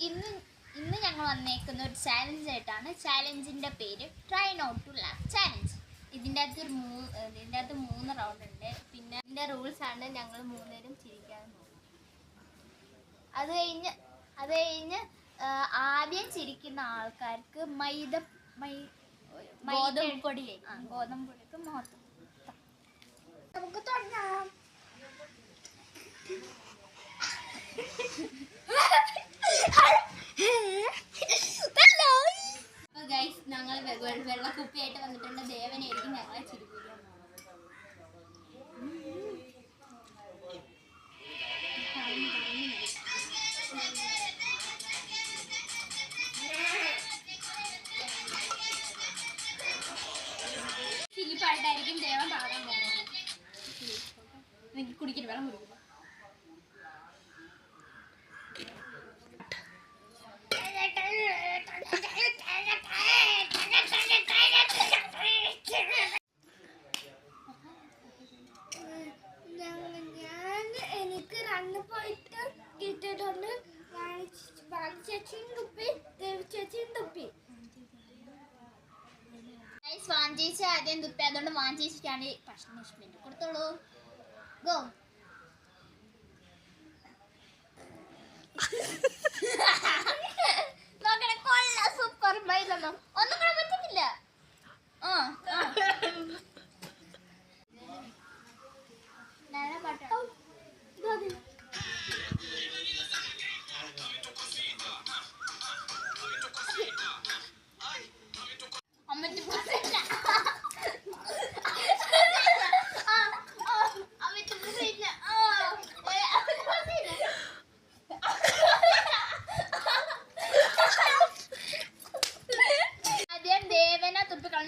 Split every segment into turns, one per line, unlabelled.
ഇന്ന് ഇന്ന് ഞങ്ങൾ വന്നേക്കുന്ന ഒരു ചാലഞ്ച് ആയിട്ടാണ്. ചാലഞ്ചിൻ്റെ പേര് try not to laugh challenge. ഇതിൻ്റെ അകത്ത് 3 റൗണ്ട് ഉണ്ട്. പിന്നെ ഇതിൻ്റെ റൂൾസാണ് ഞങ്ങൾ 3 പേരും ചിരിക്കാൻ പോകും. അത് കഴിഞ്ഞ് ആദ്യം ചിരിക്കുന്ന ആൾക്കാർക്ക് ഗോതമ്പ് പൊടിക്ക് മുഖത്ത്. നമുക്ക് തുടങ്ങാം. ഞങ്ങൾ വെള്ളക്കുപ്പിയായിട്ട് വന്നിട്ടുണ്ട്. ദേവനായിരിക്കും ഞങ്ങളെ ചിരിപ്പിക്കാൻ ചിരിപ്പായിട്ടായിരിക്കും ദേവൻ പാടാൻ പോകുന്നത്. എനിക്ക് കുടിക്കരുത്, വെള്ളം കുടിക്കും. എനിക്ക് 2 പോയിട്ട് കിട്ടിയിട്ടുണ്ട്. വാഞ്ചേച്ചി ആദ്യം തുപ്പി, അതുകൊണ്ട് വാഞ്ചേച്ചിക്കാണ് പണിഷ്മെന്റ്. കൊടുത്തോളൂ. ഗോ. നോക്കണേ, കൊള്ള സൂപ്പർ മൈലൊന്നും ഒന്നും കൂടെ പറ്റുന്നില്ല.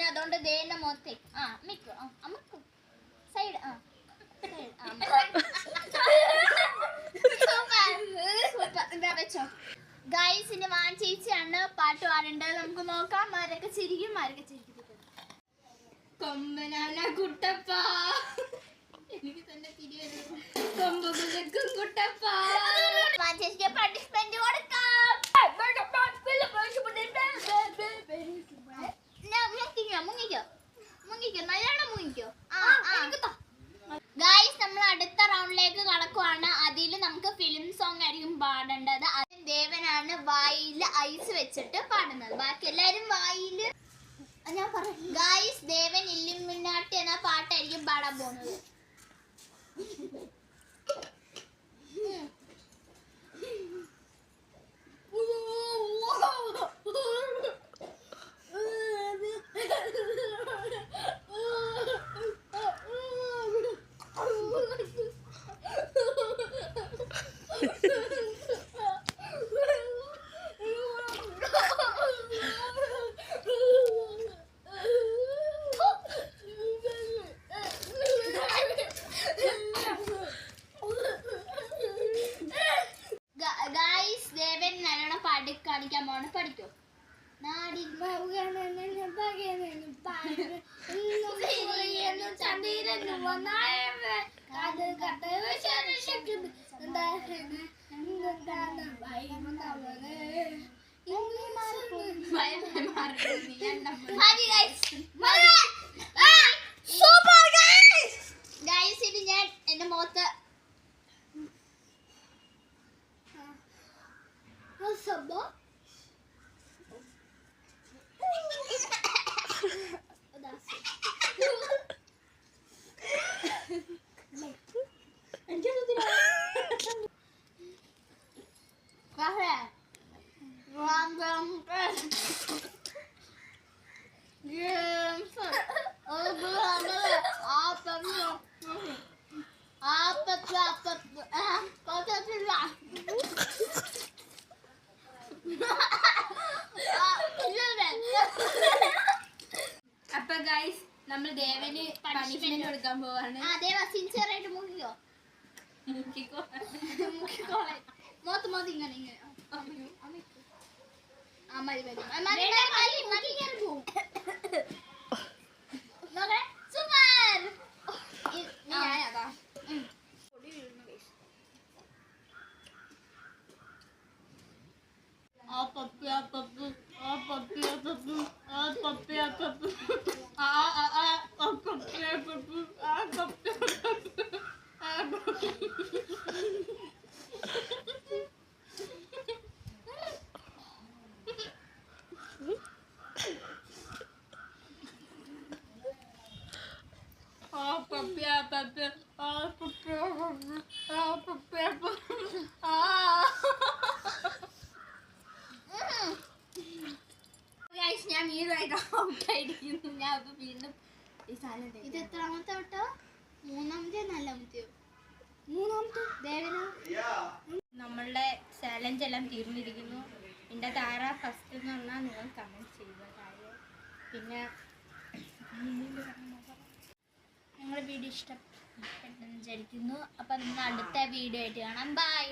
അതുകൊണ്ട് ദേവന്റെ മുഖത്തെ അമ്മക്കും സൈഡ് വെച്ചോ. ഗൈസിന് വാഞ്ചേച്ചിയാണ് പാട്ട് പാടേണ്ടത്. നമുക്ക് നോക്കാം ആരൊക്കെ ചിരിക്കും ആരൊക്കെ ചിരിക്കും. കൊമ്പനാന കുട്ടപ്പ, എനിക്ക് തന്നെ കൊമ്പുകുലക്കും കുട്ടപ്പ. വാഞ്ചേച്ചിക്ക് പണിഷ്മെന്റ് കൊടുക്കാം. ഗൈസ്, നമ്മൾ അടുത്ത റൗണ്ടിലേക്ക് കടക്കുവാണ്. അതിൽ നമുക്ക് ഫിലിം സോങ് ആയിരിക്കും പാടേണ്ടത്. അതിന് ദേവനാണ് വായിൽ ഐസ് വെച്ചിട്ട് പാടുന്നത്. ബാക്കി എല്ലാരും വായിൽ ഞാൻ പറയാം. ഗൈസ്, ദേവൻ ഇല്ലുമിനാട്ടി എന്ന പാട്ടായിരിക്കും പാടാൻ പോകുന്നത്. കാണിക്കാൻ പോണ പഠിക്കോ. ഗൈസ്, ഞാൻ എന്റെ മുഖത്ത് അപ്പൊ ഗൈസ്, നമ്മൾ ദേവന് പണിഷ്മെന്റ് കൊടുക്കാൻ പോവാണ്. ദേവ സിൻസിയറായിട്ട് മുക്കിക്കോ. മോത്ത് ഇങ്ങനെ ഞാൻ വീടുമായിട്ട് ഔട്ടായിരിക്കുന്നു. ഞാൻ അപ്പൊ വീണ്ടും ഈ സാധനം ഇത് എത്രാമത്തെ ഔട്ടോ? മൂന്നാമത്തെ നാലാമത്തെയോ? മൂന്നാമത്തെ. നമ്മളുടെ ചാലഞ്ച് എല്ലാം തീർന്നിരിക്കുന്നു. എൻ്റെ താര ഫസ്റ്റ് എന്ന് പറഞ്ഞാൽ നിങ്ങൾ കമൻറ്റ് ചെയ്യുക കാര്യം. പിന്നെ ഞങ്ങളുടെ വീഡിയോ ഇഷ്ടപ്പെട്ടെന്ന് വിചാരിക്കുന്നു. അപ്പം നിങ്ങൾ അടുത്ത വീഡിയോ ആയിട്ട് കാണാം. ബൈ.